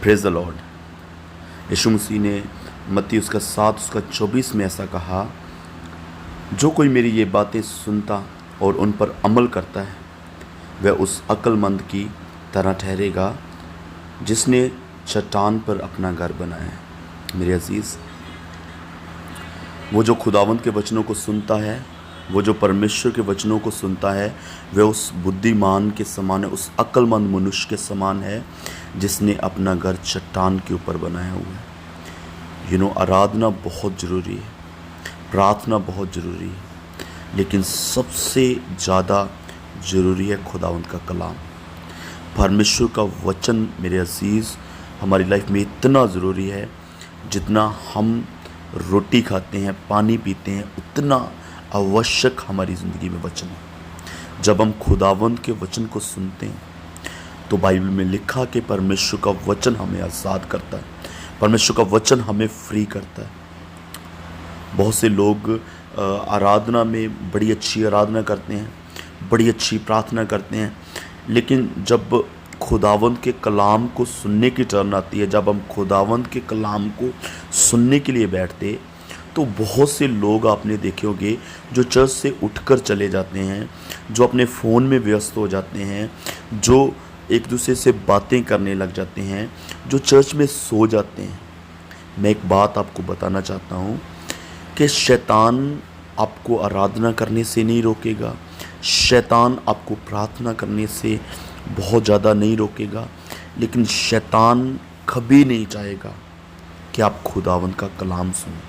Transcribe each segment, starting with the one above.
Praise the lord. Yeshu Masih ने मत्ती उसका 7 उसका 24 में ऐसा कहा, जो कोई मेरी ये बातें सुनता और उन पर अमल करता है वह उस अक्लमंद की तरह ठहरेगा जिसने चट्टान पर अपना घर बनाया है। मेरे अजीज़, वो जो खुदावंद के वचनों को सुनता है, वो जो परमेश्वर के वचनों को सुनता है, वह उस बुद्धिमान के समान है, उस अक्लमंद मनुष्य के समान है जिसने अपना घर चट्टान के ऊपर बनाया हुआ है। आराधना बहुत ज़रूरी है, प्रार्थना बहुत ज़रूरी है, लेकिन सबसे ज़्यादा ज़रूरी है खुदावंद का कलाम, परमेश्वर का वचन। मेरे अजीज़, हमारी लाइफ में इतना ज़रूरी है जितना हम रोटी खाते हैं, पानी पीते हैं, उतना आवश्यक हमारी ज़िंदगी में वचन है। जब हम खुदावंद के वचन को सुनते हैं तो बाइबल में लिखा कि परमेश्वर का वचन हमें आज़ाद करता है, परमेश्वर का वचन हमें फ्री करता है। बहुत से लोग आराधना में बड़ी अच्छी आराधना करते हैं, बड़ी अच्छी प्रार्थना करते हैं, लेकिन जब खुदावंद के कलाम को सुनने की टर्न आती है, जब हम खुदावंद के कलाम को सुनने के लिए बैठते, तो बहुत से लोग आपने देखे होंगे जो चर्च से उठकर चले जाते हैं, जो अपने फ़ोन में व्यस्त हो जाते हैं, जो एक दूसरे से बातें करने लग जाते हैं, जो चर्च में सो जाते हैं। मैं एक बात आपको बताना चाहता हूँ कि शैतान आपको आराधना करने से नहीं रोकेगा, शैतान आपको प्रार्थना करने से बहुत ज़्यादा नहीं रोकेगा, लेकिन शैतान कभी नहीं चाहेगा कि आप खुदावंद का कलाम सुनें।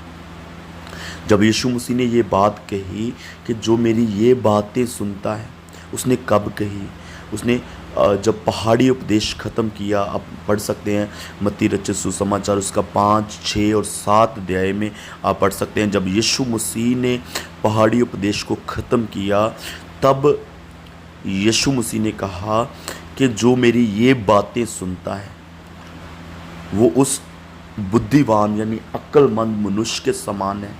जब यीशु मसीह ने ये बात कही कि जो मेरी ये बातें सुनता है, उसने कब कही? उसने जब पहाड़ी उपदेश ख़त्म किया। आप पढ़ सकते हैं मत्ती रचित सुसमाचार उसका 5, 6 और 7 अध्याय में आप पढ़ सकते हैं। जब यीशु मसीह ने पहाड़ी उपदेश को ख़त्म किया, तब यीशु मसीह ने कहा कि जो मेरी ये बातें सुनता है वो उस बुद्धिवान यानी अक्लमंद मनुष्य के समान है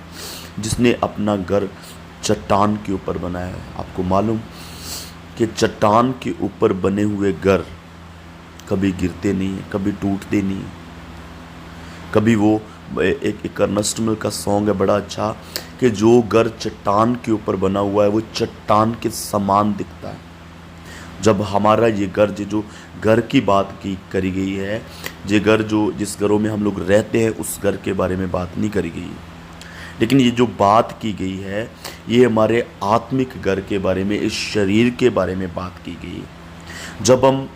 जिसने अपना घर चट्टान के ऊपर बनाया है। आपको मालूम कि चट्टान के ऊपर बने हुए घर कभी गिरते नहीं हैं, कभी टूटते नहीं हैं, कभी वो एक अर्नेस्ट का सॉन्ग है बड़ा अच्छा कि जो घर चट्टान के ऊपर बना हुआ है वो चट्टान के समान दिखता है। जब हमारा ये घर, जो घर की बात की करी गई है, ये घर जो जिस घरों में हम लोग रहते हैं उस घर के बारे में बात नहीं करी गई है, लेकिन ये जो बात की गई है ये हमारे आत्मिक घर के बारे में, इस शरीर के बारे में बात की गई है। जब हम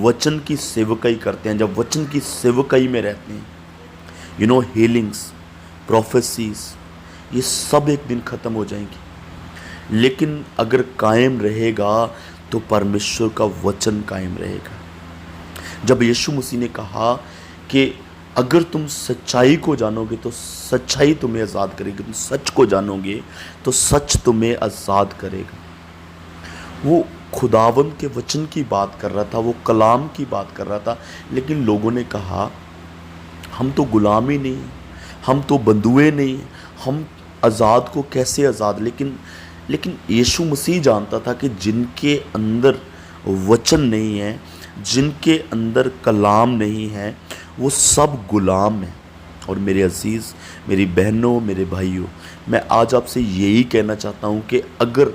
वचन की सेवकाई करते हैं, जब वचन की सेवकाई में रहते हैं, हीलिंग्स, प्रोफेसीज, ये सब एक दिन ख़त्म हो जाएंगी, लेकिन अगर कायम रहेगा तो परमेश्वर का वचन कायम रहेगा। जब यीशु मसीह ने कहा कि अगर तुम सच्चाई को जानोगे तो सच्चाई तुम्हें आज़ाद करेगी, तुम सच को जानोगे तो सच तुम्हें आज़ाद करेगा, वो खुदावंद के वचन की बात कर रहा था, वो कलाम की बात कर रहा था। लेकिन लोगों ने कहा हम तो गुलाम ही नहीं, हम तो बंधुए नहीं, हम आज़ाद को कैसे आज़ाद। लेकिन यीशु मसीह जानता था कि जिनके अंदर वचन नहीं है, जिनके अंदर कलाम नहीं है, वो सब गुलाम हैं। और मेरे अजीज़, मेरी बहनों, मेरे भाइयों, मैं आज आपसे यही कहना चाहता हूँ कि अगर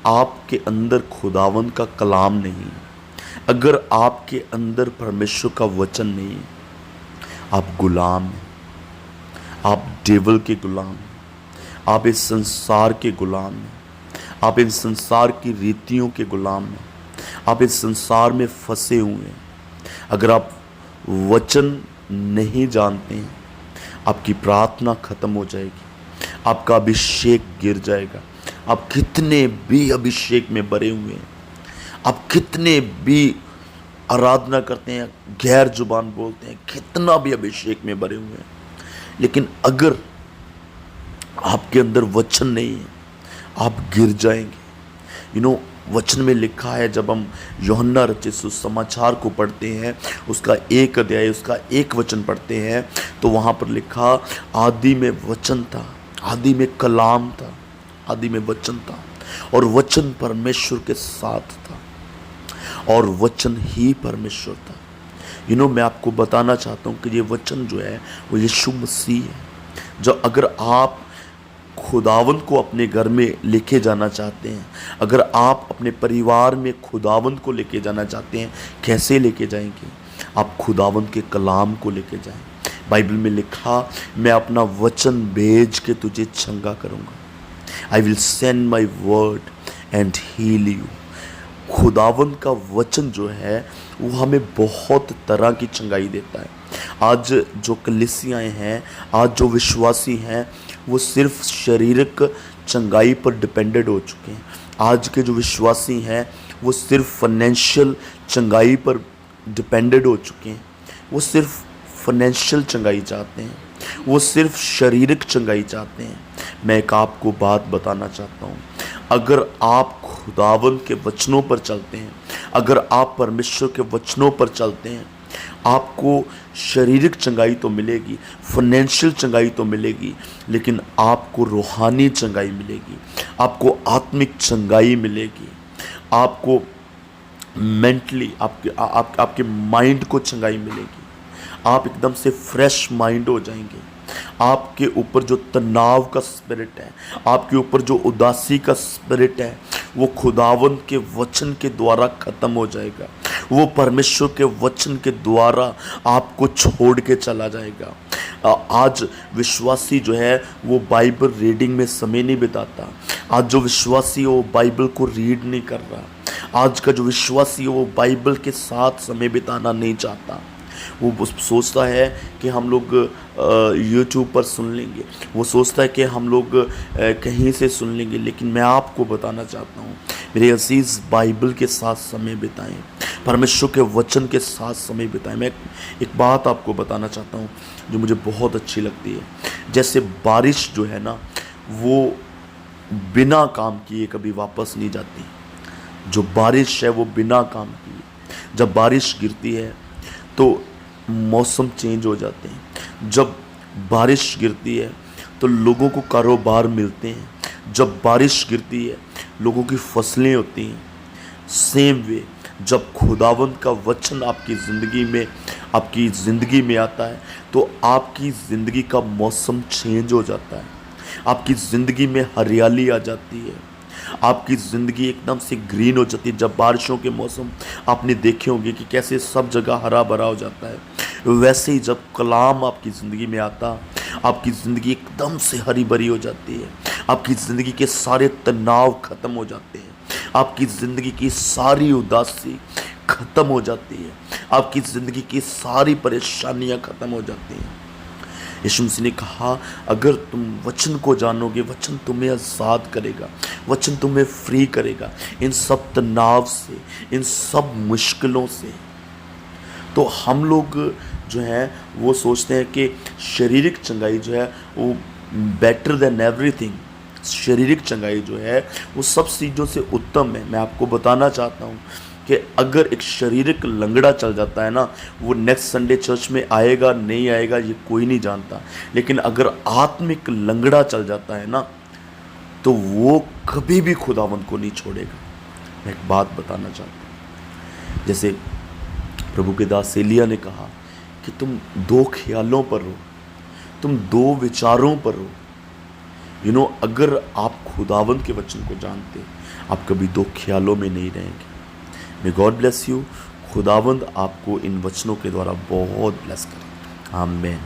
आपके अंदर खुदावंद का कलाम नहीं, अगर आपके अंदर परमेश्वर का वचन नहीं, आप गुलाम हैं, आप डेविल के गुलाम हैं, आप इस संसार के गुलाम हैं, आप इस संसार की रीतियों के गुलाम हैं, आप इस संसार में फंसे हुए हैं। अगर आप वचन नहीं जानते हैं, आपकी प्रार्थना खत्म हो जाएगी, आपका अभिषेक गिर जाएगा। आप कितने भी अभिषेक में भरे हुए हैं, आप कितने भी आराधना करते हैं, गैर जुबान बोलते हैं, कितना भी अभिषेक में भरे हुए हैं, लेकिन अगर आपके अंदर वचन नहीं है, आप गिर जाएंगे। वचन में लिखा है, जब हम यूहन्ना रचित सुसमाचार को पढ़ते हैं, उसका 1 अध्याय उसका 1 वचन पढ़ते हैं, तो वहाँ पर लिखा, आदि में वचन था, आदि में कलाम था, आदि में वचन था, और वचन परमेश्वर के साथ था, और वचन ही परमेश्वर था। मैं आपको बताना चाहता हूँ कि ये वचन जो है वो यीशु मसीह है। जो अगर आप खुदावंद को अपने घर में लेके जाना चाहते हैं, अगर आप अपने परिवार में खुदावंद को लेके जाना चाहते हैं, कैसे लेके जाएंगे? आप खुदावंद के कलाम को लेके जाएं। बाइबल में लिखा, मैं अपना वचन भेज के तुझे चंगा करूँगा। I will send my word and heal you. खुदावंद का वचन जो है वो हमें बहुत तरह की चंगाई देता है। आज जो कलीसियाएं हैं, आज जो विश्वासी हैं, वो सिर्फ शारीरिक चंगाई पर डिपेंडेड हो चुके हैं। आज के जो विश्वासी हैं वो सिर्फ फाइनेंशियल चंगाई पर डिपेंडेड हो चुके हैं। वो सिर्फ फाइनेंशियल चंगाई चाहते हैं, वो सिर्फ शारीरिक चंगाई चाहते हैं। मैं एक आपको बात बताना चाहता हूँ, अगर आप खुदावंद के वचनों पर चलते हैं, अगर आप परमेश्वर के वचनों पर चलते हैं, आपको शारीरिक चंगाई तो मिलेगी, फाइनेंशियल चंगाई तो मिलेगी, लेकिन आपको रूहानी चंगाई मिलेगी, आपको आत्मिक चंगाई मिलेगी, आपको मेंटली आपके माइंड को चंगाई मिलेगी। आप एकदम से फ्रेश माइंड हो जाएंगे। आपके ऊपर जो तनाव का स्पिरिट है, आपके ऊपर जो उदासी का स्पिरिट है, वो खुदावंद के वचन के द्वारा ख़त्म हो जाएगा। वो परमेश्वर के वचन के द्वारा आपको छोड़ के चला जाएगा। आज विश्वासी जो है वो बाइबल रीडिंग में समय नहीं बिताता। आज जो विश्वासी है वो बाइबल को रीड नहीं कर रहा। आज का जो विश्वासी है वो बाइबल के साथ समय बिताना नहीं चाहता। वो सोचता है कि हम लोग यूट्यूब पर सुन लेंगे, वो सोचता है कि हम लोग कहीं से सुन लेंगे। लेकिन मैं आपको बताना चाहता हूँ, मेरे अजीज़, बाइबल के साथ समय बिताएं, परमेश्वर के वचन के साथ समय बिताएं। मैं एक बात आपको बताना चाहता हूँ जो मुझे बहुत अच्छी लगती है। जैसे बारिश जो है ना, वो बिना काम किए कभी वापस नहीं जाती। जो बारिश है वो बिना काम किए, जब बारिश गिरती है तो मौसम चेंज हो जाते हैं। जब बारिश गिरती है तो लोगों को कारोबार मिलते हैं। जब बारिश गिरती है लोगों की फसलें होती हैं। सेम वे जब खुदावंद का वचन आपकी ज़िंदगी में आता है तो आपकी ज़िंदगी का मौसम चेंज हो जाता है। आपकी ज़िंदगी में हरियाली आ जाती है। आपकी ज़िंदगी एकदम से ग्रीन हो जाती है। जब बारिशों के मौसम आपने देखे होंगे कि कैसे सब जगह हरा भरा हो जाता है, वैसे ही जब कलाम आपकी ज़िंदगी में आता, आपकी ज़िंदगी एकदम से हरी भरी हो जाती है। आपकी ज़िंदगी के सारे तनाव ख़त्म हो जाते हैं। आपकी ज़िंदगी की सारी उदासी ख़त्म हो जाती है। आपकी ज़िंदगी की सारी परेशानियाँ ख़त्म हो जाती हैं। यीशु मसीह ने कहा, अगर तुम वचन को जानोगे, वचन तुम्हें आज़ाद करेगा, वचन तुम्हें फ्री करेगा इन सब तनाव से, इन सब मुश्किलों से। तो हम लोग जो है वो सोचते हैं कि शारीरिक चंगाई जो है वो बेटर देन एवरीथिंग। शारीरिक चंगाई जो है वो सब चीज़ों से उत्तम है। मैं आपको बताना चाहता हूँ कि अगर एक शारीरिक लंगड़ा चल जाता है ना, वो नेक्स्ट संडे चर्च में आएगा नहीं आएगा ये कोई नहीं जानता। लेकिन अगर आत्मिक लंगड़ा चल जाता है ना, तो वो कभी भी खुदावंद को नहीं छोड़ेगा। मैं एक बात बताना चाहता हूँ, जैसे प्रभु के दास एलिया ने कहा कि तुम दो ख्यालों पर हो, तुम दो विचारों पर हो। अगर आप खुदावंद के वचन को जानते, आप कभी दो ख्यालों में नहीं रहेंगे। May God bless you. खुदावंद आपको इन वचनों के द्वारा बहुत ब्लेस करे। आमीन।